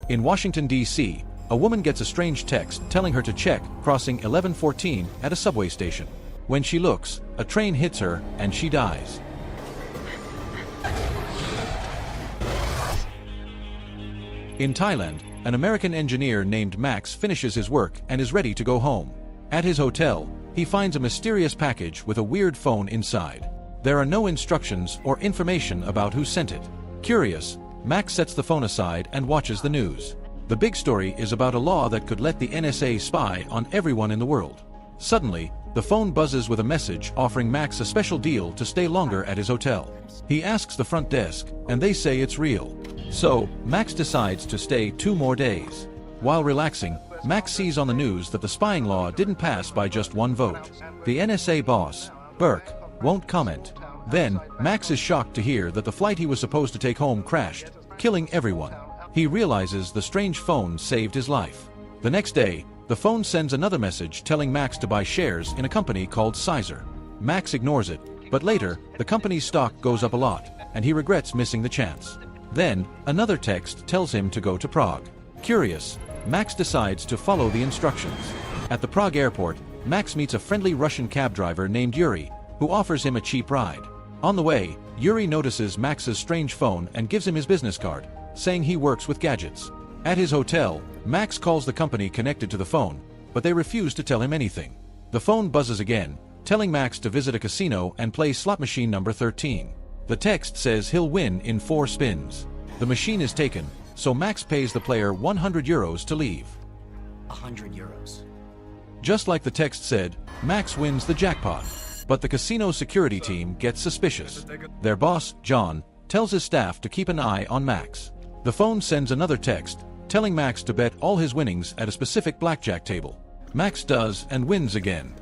In Washington, D.C., a woman gets a strange text telling her to check crossing 1114 at a subway station. When she looks, a train hits her and she dies. In Thailand, an American engineer named Max finishes his work and is ready to go home. At his hotel, he finds a mysterious package with a weird phone inside. There are no instructions or information about who sent it. Curious, Max sets the phone aside and watches the news. The big story is about a law that could let the NSA spy on everyone in the world. Suddenly, the phone buzzes with a message offering Max a special deal to stay longer at his hotel. He asks the front desk, and they say it's real. So, Max decides to stay 2 more days. While relaxing, Max sees on the news that the spying law didn't pass by just 1 vote. The NSA boss, Burke, won't comment. Then, Max is shocked to hear that the flight he was supposed to take home crashed, killing everyone. He realizes the strange phone saved his life. The next day, the phone sends another message telling Max to buy shares in a company called Sizer. Max ignores it, but later, the company's stock goes up a lot, and he regrets missing the chance. Then, another text tells him to go to Prague. Curious, Max decides to follow the instructions. At the Prague airport, Max meets a friendly Russian cab driver named Yuri, who offers him a cheap ride. On the way, Yuri notices Max's strange phone and gives him his business card, saying he works with gadgets. At his hotel, Max calls the company connected to the phone, but they refuse to tell him anything. The phone buzzes again, telling Max to visit a casino and play slot machine number 13. The text says he'll win in 4 spins. The machine is taken, so Max pays the player €100 to leave. €100. Just like the text said, Max wins the jackpot. But the casino security team gets suspicious. Their boss, John, tells his staff to keep an eye on Max. The phone sends another text, telling Max to bet all his winnings at a specific blackjack table. Max does and wins again.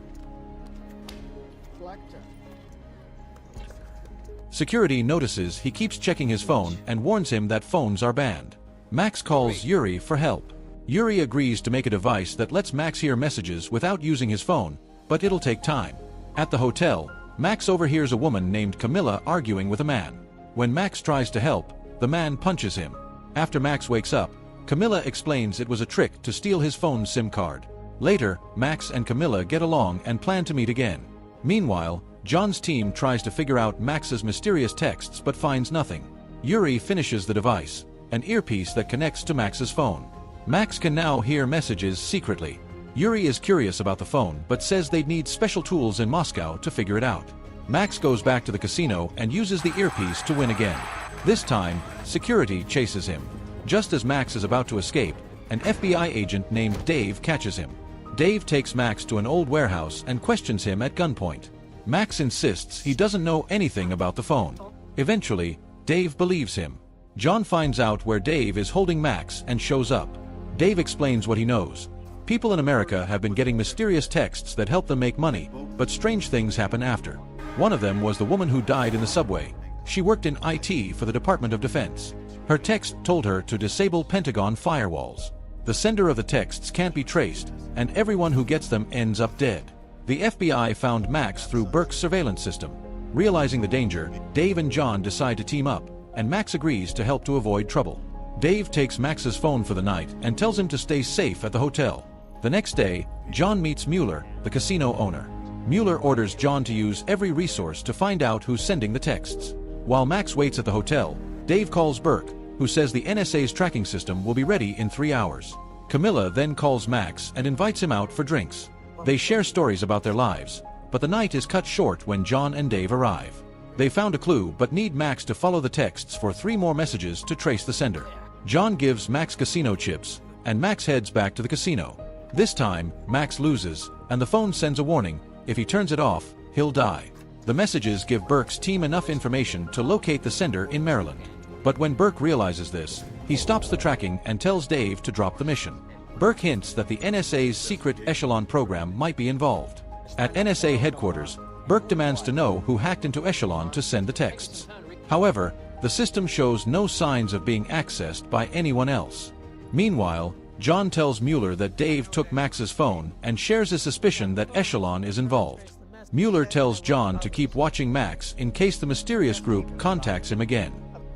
Security notices he keeps checking his phone and warns him that phones are banned. Max calls Yuri for help. Yuri agrees to make a device that lets Max hear messages without using his phone, but it'll take time. At the hotel, Max overhears a woman named Camilla arguing with a man. When Max tries to help, the man punches him. After Max wakes up, Camilla explains it was a trick to steal his phone's SIM card. Later, Max and Camilla get along and plan to meet again. Meanwhile, John's team tries to figure out Max's mysterious texts but finds nothing. Yuri finishes the device, an earpiece that connects to Max's phone. Max can now hear messages secretly. Yuri is curious about the phone but says they'd need special tools in Moscow to figure it out. Max goes back to the casino and uses the earpiece to win again. This time, security chases him. Just as Max is about to escape, an FBI agent named Dave catches him. Dave takes Max to an old warehouse and questions him at gunpoint. Max insists he doesn't know anything about the phone. Eventually, Dave believes him. John finds out where Dave is holding Max and shows up. Dave explains what he knows. People in America have been getting mysterious texts that help them make money, but strange things happen after. One of them was the woman who died in the subway. She worked in IT for the Department of Defense. Her text told her to disable Pentagon firewalls. The sender of the texts can't be traced, and everyone who gets them ends up dead. The FBI found Max through Burke's surveillance system. Realizing the danger, Dave and John decide to team up, and Max agrees to help to avoid trouble. Dave takes Max's phone for the night and tells him to stay safe at the hotel. The next day, John meets Mueller, the casino owner. Mueller orders John to use every resource to find out who's sending the texts. While Max waits at the hotel, Dave calls Burke, who says the NSA's tracking system will be ready in 3 hours. Camilla then calls Max and invites him out for drinks. They share stories about their lives, but the night is cut short when John and Dave arrive. They found a clue but need Max to follow the texts for 3 more messages to trace the sender. John gives Max casino chips, and Max heads back to the casino. This time, Max loses, and the phone sends a warning: if he turns it off, he'll die. The messages give Burke's team enough information to locate the sender in Maryland. But when Burke realizes this, he stops the tracking and tells Dave to drop the mission. Burke hints that the NSA's secret Echelon program might be involved. At NSA headquarters, Burke demands to know who hacked into Echelon to send the texts. However, the system shows no signs of being accessed by anyone else. Meanwhile, John tells Mueller that Dave took Max's phone and shares his suspicion that Echelon is involved. Mueller tells John to keep watching Max in case the mysterious group contacts him again.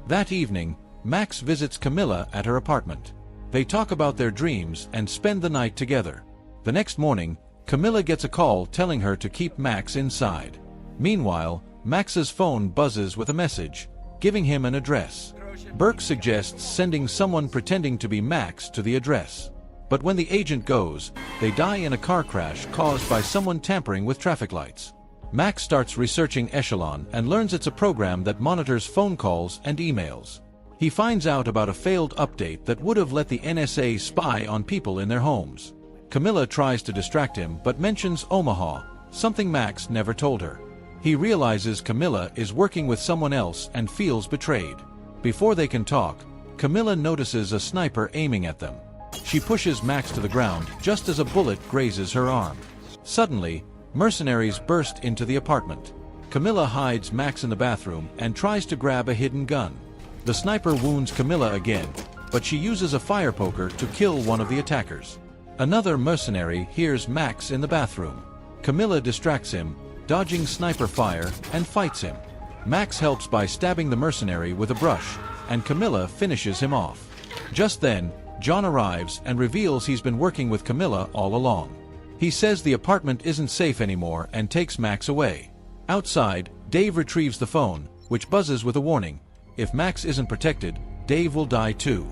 That evening, Max visits Camilla at her apartment. They talk about their dreams and spend the night together. The next morning, Camilla gets a call telling her to keep Max inside. Meanwhile, Max's phone buzzes with a message, giving him an address. Burke suggests sending someone pretending to be Max to the address. But when the agent goes, they die in a car crash caused by someone tampering with traffic lights. Max starts researching Echelon and learns it's a program that monitors phone calls and emails. He finds out about a failed update that would have let the NSA spy on people in their homes. Camilla tries to distract him but mentions Omaha, something Max never told her. He realizes Camilla is working with someone else and feels betrayed. Before they can talk, Camilla notices a sniper aiming at them. She pushes Max to the ground just as a bullet grazes her arm. Suddenly, mercenaries burst into the apartment. Camilla hides Max in the bathroom and tries to grab a hidden gun. The sniper wounds Camilla again, but she uses a fire poker to kill one of the attackers. Another mercenary hears Max in the bathroom. Camilla distracts him, dodging sniper fire, and fights him. Max helps by stabbing the mercenary with a brush, and Camilla finishes him off. Just then, John arrives and reveals he's been working with Camilla all along. He says the apartment isn't safe anymore and takes Max away. Outside, Dave retrieves the phone, which buzzes with a warning. If Max isn't protected, Dave will die too.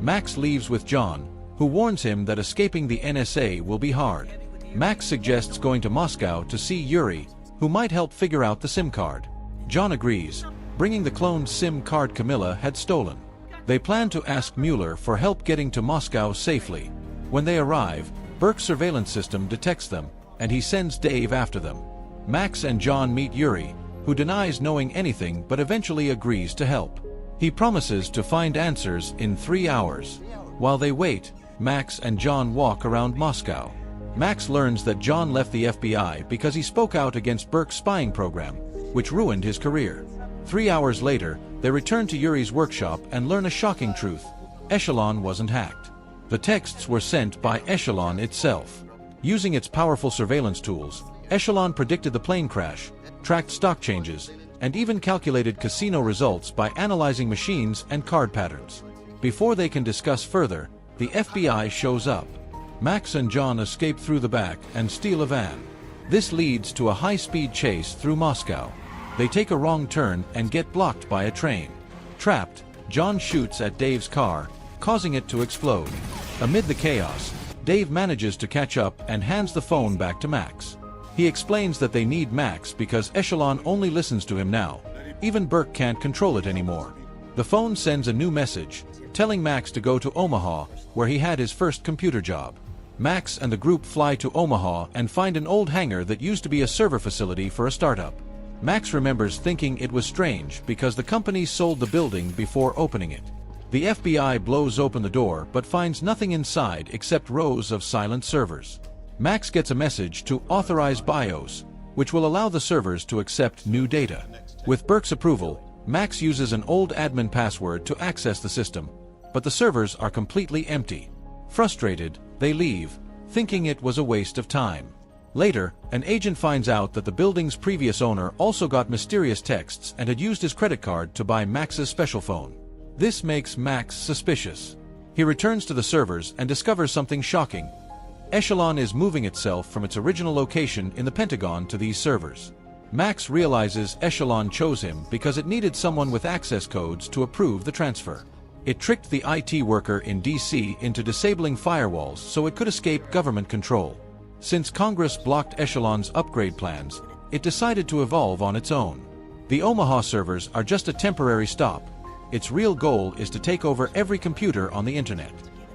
Max leaves with John, who warns him that escaping the NSA will be hard. Max suggests going to Moscow to see Yuri, who might help figure out the SIM card. John agrees, bringing the cloned SIM card Camilla had stolen. They plan to ask Mueller for help getting to Moscow safely. When they arrive, Burke's surveillance system detects them, and he sends Dave after them. Max and John meet Yuri, who denies knowing anything but eventually agrees to help. He promises to find answers in 3 hours. While they wait, Max and John walk around Moscow. Max learns that John left the FBI because he spoke out against Burke's spying program, which ruined his career. 3 hours later, they return to Yuri's workshop and learn a shocking truth. Echelon wasn't hacked. The texts were sent by Echelon itself. Using its powerful surveillance tools, Echelon predicted the plane crash, tracked stock changes, and even calculated casino results by analyzing machines and card patterns. Before they can discuss further, the FBI shows up. Max and John escape through the back and steal a van. This leads to a high-speed chase through Moscow. They take a wrong turn and get blocked by a train. Trapped, John shoots at Dave's car, causing it to explode. Amid the chaos, Dave manages to catch up and hands the phone back to Max. He explains that they need Max because Echelon only listens to him now. Even Burke can't control it anymore. The phone sends a new message, telling Max to go to Omaha, where he had his first computer job. Max and the group fly to Omaha and find an old hangar that used to be a server facility for a startup. Max remembers thinking it was strange because the company sold the building before opening it. The FBI blows open the door but finds nothing inside except rows of silent servers. Max gets a message to authorize BIOS, which will allow the servers to accept new data. With Burke's approval, Max uses an old admin password to access the system, but the servers are completely empty. Frustrated, they leave, thinking it was a waste of time. Later, an agent finds out that the building's previous owner also got mysterious texts and had used his credit card to buy Max's special phone. This makes Max suspicious. He returns to the servers and discovers something shocking. Echelon is moving itself from its original location in the Pentagon to these servers. Max realizes Echelon chose him because it needed someone with access codes to approve the transfer. It tricked the IT worker in DC into disabling firewalls so it could escape government control. Since Congress blocked Echelon's upgrade plans, it decided to evolve on its own. The Omaha servers are just a temporary stop. Its real goal is to take over every computer on the internet.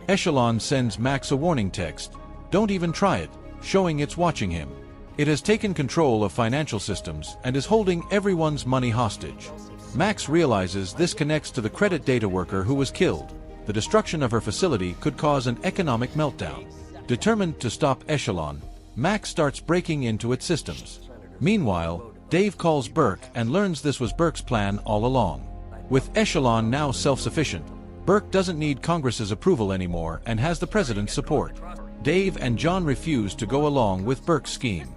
Echelon sends Max a warning text, "Don't even try it," showing it's watching him. It has taken control of financial systems and is holding everyone's money hostage. Max realizes this connects to the credit data worker who was killed. The destruction of her facility could cause an economic meltdown. Determined to stop Echelon, Max starts breaking into its systems. Meanwhile, Dave calls Burke and learns this was Burke's plan all along. With Echelon now self-sufficient, Burke doesn't need Congress's approval anymore and has the president's support. Dave and John refuse to go along with Burke's scheme.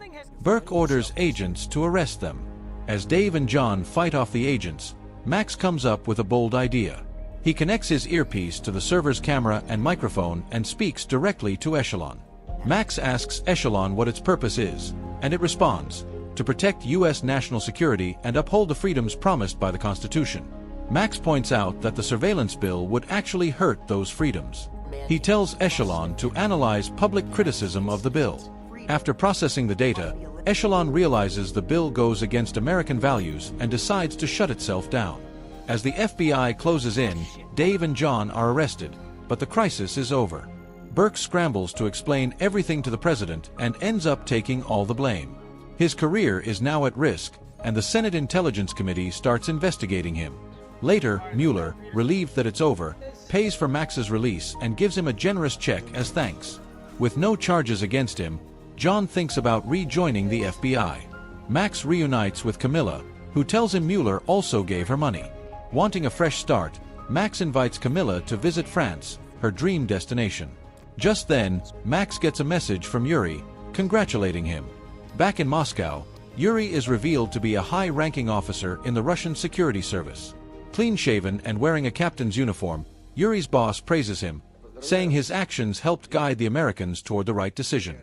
Burke orders agents to arrest them. As Dave and John fight off the agents, Max comes up with a bold idea. He connects his earpiece to the server's camera and microphone and speaks directly to Echelon. Max asks Echelon what its purpose is, and it responds, to protect U.S. national security and uphold the freedoms promised by the Constitution. Max points out that the surveillance bill would actually hurt those freedoms. He tells Echelon to analyze public criticism of the bill. After processing the data, Echelon realizes the bill goes against American values and decides to shut itself down. As the FBI closes in, Dave and John are arrested, but the crisis is over. Burke scrambles to explain everything to the president and ends up taking all the blame. His career is now at risk, and the Senate Intelligence Committee starts investigating him. Later, Mueller, relieved that it's over, pays for Max's release and gives him a generous check as thanks. With no charges against him, John thinks about rejoining the FBI. Max reunites with Camilla, who tells him Mueller also gave her money. Wanting a fresh start, Max invites Camilla to visit France, her dream destination. Just then, Max gets a message from Yuri, congratulating him. Back in Moscow, Yuri is revealed to be a high-ranking officer in the Russian security service. Clean-shaven and wearing a captain's uniform, Yuri's boss praises him, saying his actions helped guide the Americans toward the right decision.